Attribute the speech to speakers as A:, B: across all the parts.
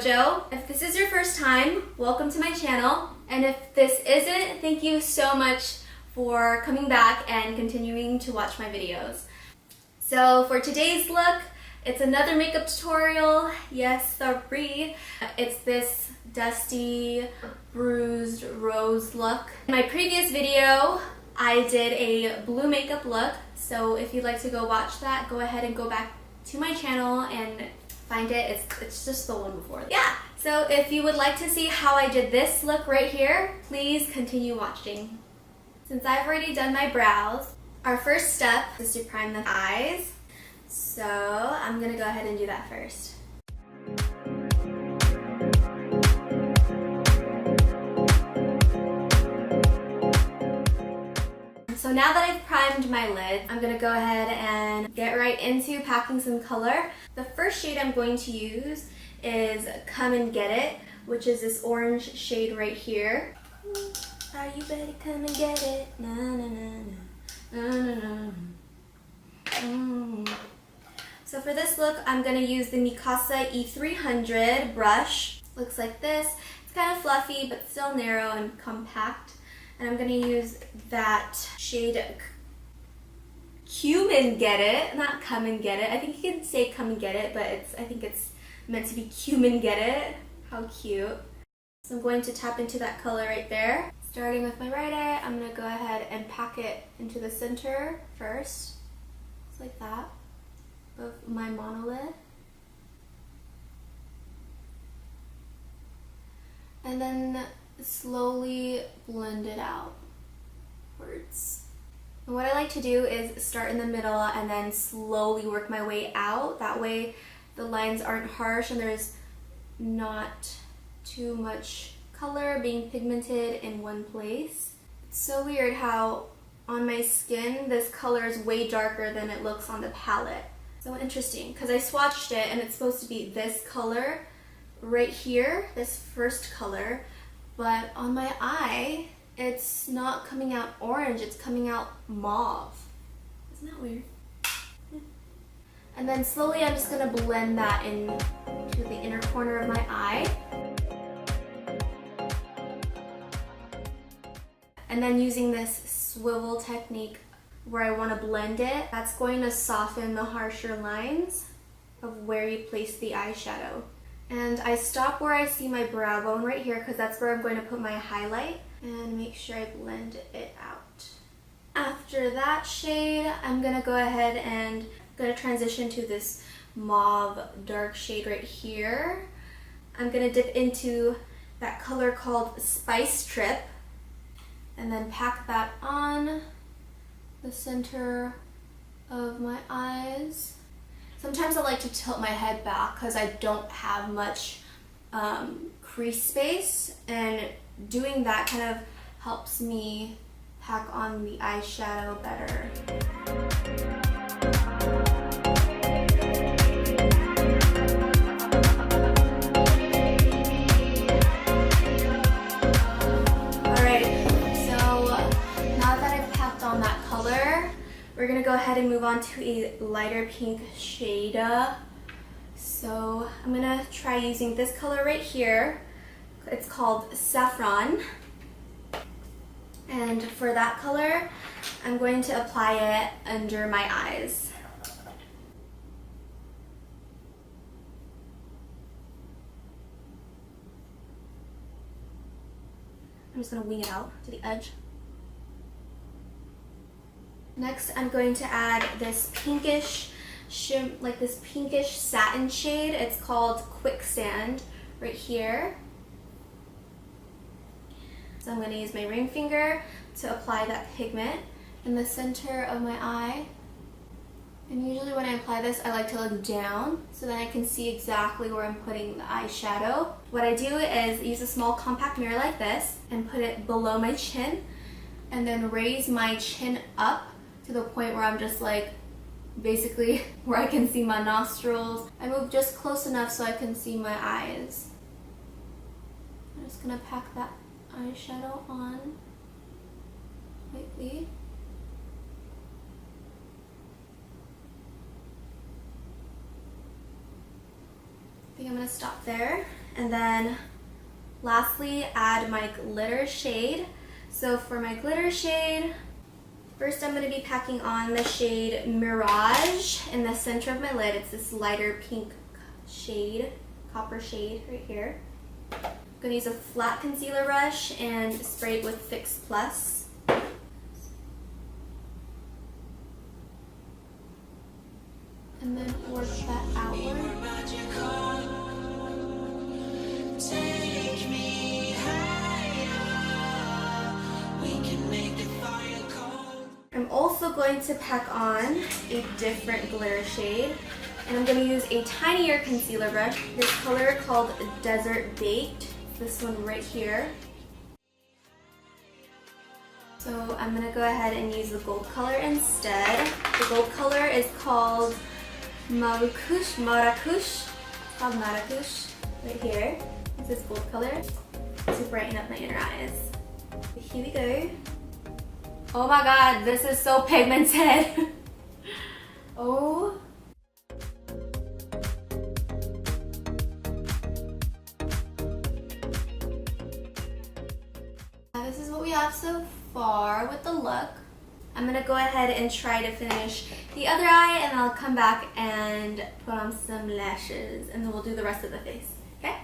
A: Mojo. If this is your first time, welcome to my channel. And if this isn't, thank you so much for coming back and continuing to watch my videos. So for today's look, it's another makeup tutorial. Yes, sorry. It's this dusty, bruised rose look. In my previous video, I did a blue makeup look. So if you'd like to go watch that, go ahead and go back to my channel and find it. It's just the one before. Yeah, so if you would like to see how I did this look right here, please continue watching. Since I've already done my brows, our first step is to prime the eyes. So I'm gonna go ahead and do that first. So now that I've primed my lid, I'm going to go ahead and get right into packing some color. The first shade I'm going to use is Come and Get It, which is this orange shade right here. Are you ready? Come and get it. Na na na na na na. So for this look, I'm going to use the Mikasa E300 brush. Looks like this. It's kind of fluffy, but still narrow and compact. And I'm going to use that shade Come and Get It, not Come and Get It. I think you can say Come and Get It, but I think it's meant to be Come and Get It. How cute. So I'm going to tap into that color right there. Starting with my right eye, I'm going to go ahead and pack it into the center first. Just like that, of my monolid. And then slowly blend it outwards. And what I like to do is start in the middle and then slowly work my way out. That way the lines aren't harsh and there's not too much color being pigmented in one place. It's so weird how on my skin this color is way darker than it looks on the palette. So interesting, because I swatched it and it's supposed to be this color right here, this first color. But on my eye, it's not coming out orange, it's coming out mauve. Isn't that weird? Yeah. And then slowly I'm just gonna blend that in to the inner corner of my eye. And then using this swivel technique where I wanna blend it, that's going to soften the harsher lines of where you place the eyeshadow. And I stop where I see my brow bone right here because that's where I'm going to put my highlight and make sure I blend it out. After that shade, I'm going to go ahead and transition to this mauve dark shade right here. I'm going to dip into that color called Spice Trip and then pack that on the center of my eyes. Sometimes I like to tilt my head back because I don't have much crease space, and doing that kind of helps me pack on the eyeshadow better. Alright, so now that I've packed on that color, we're going to go ahead and move on to a lighter pink shade. So I'm going to try using this color right here. It's called Saffron. And for that color, I'm going to apply it under my eyes. I'm just going to wing it out to the edge. Next, I'm going to add this pinkish this pinkish satin shade. It's called Quicksand right here. So I'm going to use my ring finger to apply that pigment in the center of my eye. And usually when I apply this, I like to look down so that I can see exactly where I'm putting the eyeshadow. What I do is use a small compact mirror like this and put it below my chin and then raise my chin up to the point where I'm just like, basically where I can see my nostrils. I move just close enough so I can see my eyes. I'm just gonna pack that eyeshadow on lightly. I think I'm gonna stop there And then lastly, add my glitter shade. So for my glitter shade, first I'm going to be packing on the shade Mirage in the center of my lid. It's this lighter pink shade, copper shade right here. I'm going to use a flat concealer brush and spray it with Fix Plus. And then work that outward.
B: Take me higher. We can make the fire cold.
A: I'm also going to pack on a different glitter shade, and I'm going to use a tinier concealer brush. This color called Desert Baked, this one right here. So I'm going to go ahead and use the gold color instead. The gold color is called Maracush. It's called Maracush right here. It's this gold color to brighten up my inner eyes. Here we go. Oh my god, this is so pigmented. Oh. This is what we have so far with the look. I'm gonna go ahead and try to finish the other eye, and I'll come back and put on some lashes, and then we'll do the rest of the face, okay?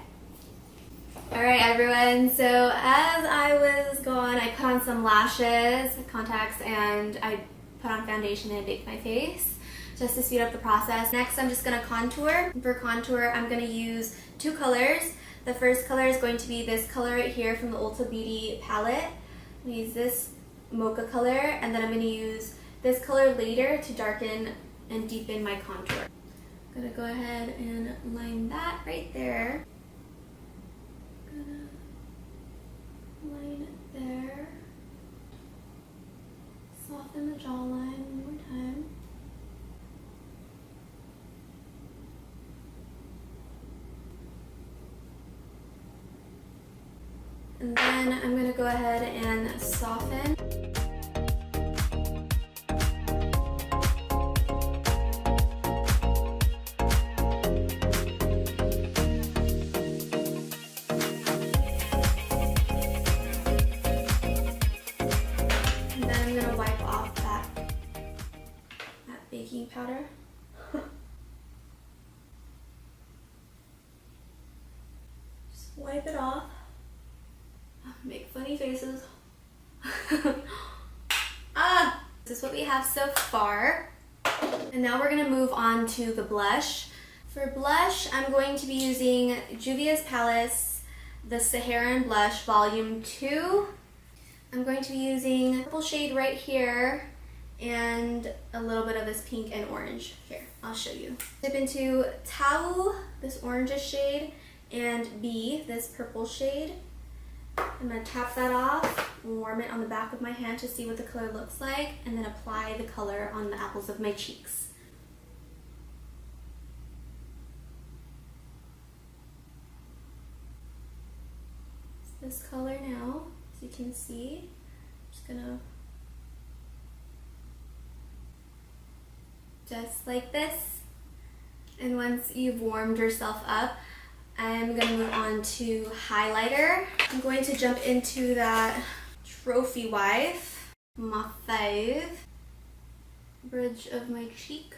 A: Alright everyone, so as I was gone, I put on some lashes, contacts, and I put on foundation and baked my face just to speed up the process. Next, I'm just gonna contour. For contour, I'm gonna use two colors. The first color is going to be this color right here from the Ulta Beauty palette. I'm gonna use this mocha color, and then I'm going to use this color later to darken and deepen my contour. I'm going to go ahead and line that right there. I'm going to line it there. Soften the jawline one more time. And then I'm going to go ahead and soften. And then I'm going to wipe off that baking powder. Just wipe it off. Make funny faces. This is what we have so far. And now we're going to move on to the blush. For blush, I'm going to be using Juvia's Palace, the Saharan Blush vol.II. I'm going to be using purple shade right here and a little bit of this pink and orange. Here, I'll show you. Dip into Tau, this orangish shade, and B, this purple shade. I'm going to tap that off, warm it on the back of my hand to see what the color looks like, and then apply the color on the apples of my cheeks. It's this color now, as you can see. I'm just going to just like this. And once you've warmed yourself up, I'm going to move on to highlighter. I'm going to jump into that Trophy Wife, my fave, bridge of my cheek.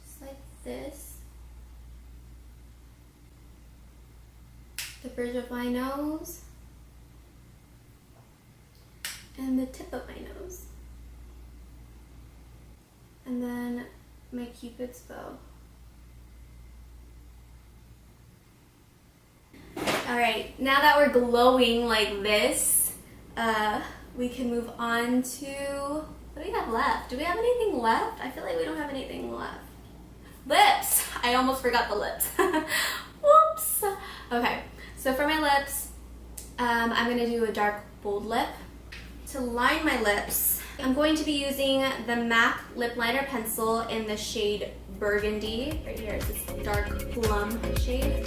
A: Just like this. The bridge of my nose. And the tip of my nose. And then my Cupid's bow. Alright, now that we're glowing like this, we can move on to, what do we have left? Do we have anything left? I feel like we don't have anything left. Lips! I almost forgot the lips. Whoops! Okay, so for my lips, I'm going to do a dark bold lip. To line my lips, I'm going to be using the MAC lip liner pencil in the shade Burgundy. Right here, it's this dark plum shade.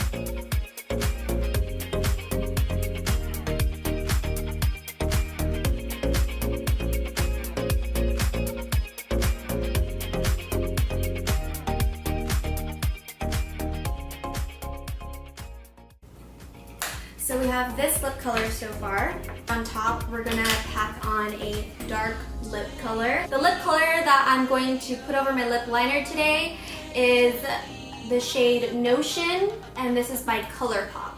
A: have this lip color so far. On top, we're gonna pack on a dark lip color. The lip color that I'm going to put over my lip liner today is the shade Notion, and this is by ColourPop.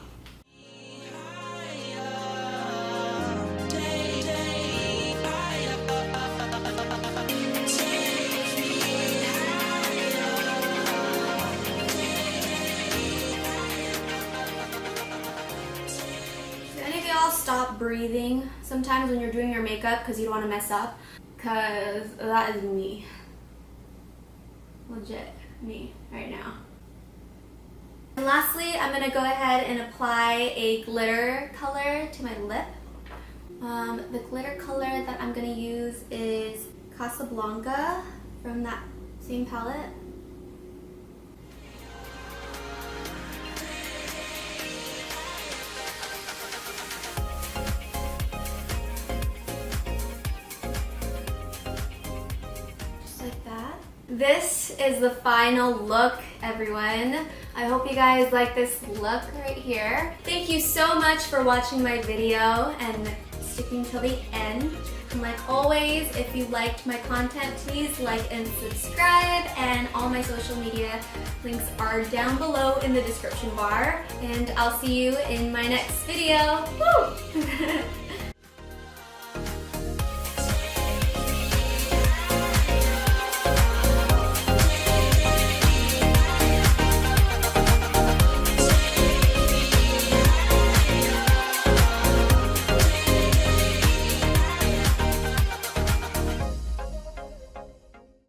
A: Stop breathing sometimes when you're doing your makeup because you don't want to mess up, because that is me. Legit me right now. And lastly, I'm going to go ahead and apply a glitter color to my lip. The glitter color that I'm going to use is Casablanca from that same palette. This is the final look, everyone. I hope you guys like this look right here. Thank you so much for watching my video and sticking till the end. And like always, if you liked my content, please like and subscribe, and all my social media links are down below in the description bar. And I'll see you in my next video. Woo!